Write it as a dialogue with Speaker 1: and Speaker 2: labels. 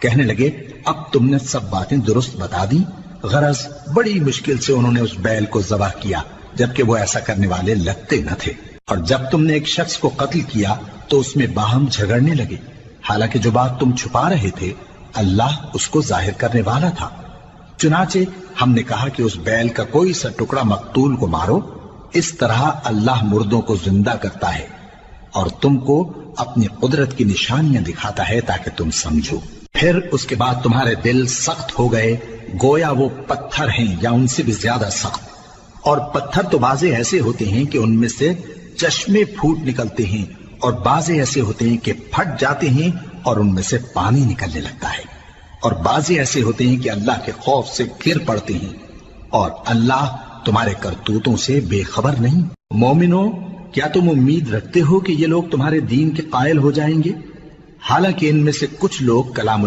Speaker 1: کہنے لگے اب تم نے سب باتیں درست بتا دی. غرض بڑی مشکل سے انہوں نے اس بیل کو ذبح کیا جبکہ وہ ایسا کرنے والے لگتے نہ تھے. اور جب تم نے ایک شخص کو قتل کیا تو اس میں باہم جھگڑنے لگے، حالانکہ جو بات تم چھپا رہے تھے اللہ اس کو ظاہر کرنے والا تھا. چنانچہ ہم نے کہا کہ اس بیل کا کوئی سا ٹکڑا مقتول کو مارو. اس طرح اللہ مردوں کو زندہ کرتا ہے اور تم کو اپنی قدرت کی نشانیاں دکھاتا ہے تاکہ تم سمجھو. پھر اس کے بعد تمہارے دل سخت ہو گئے گویا وہ پتھر ہیں یا ان سے بھی زیادہ سخت. اور پتھر تو بعضے ایسے ہوتے ہیں کہ ان میں سے چشمے پھوٹ نکلتے ہیں اور بعضے ایسے ہوتے ہیں کہ پھٹ جاتے ہیں اور ان میں سے پانی نکلنے لگتا ہے. اور بعضے ایسے ہوتے ہیں کہ اللہ کے خوف سے گر پڑتے ہیں. اور اللہ تمہارے کرتوتوں سے بے خبر نہیں. مومنو، کیا تم امید رکھتے ہو کہ یہ لوگ تمہارے دین کے قائل ہو جائیں گے؟ حالانکہ ان میں سے کچھ لوگ کلام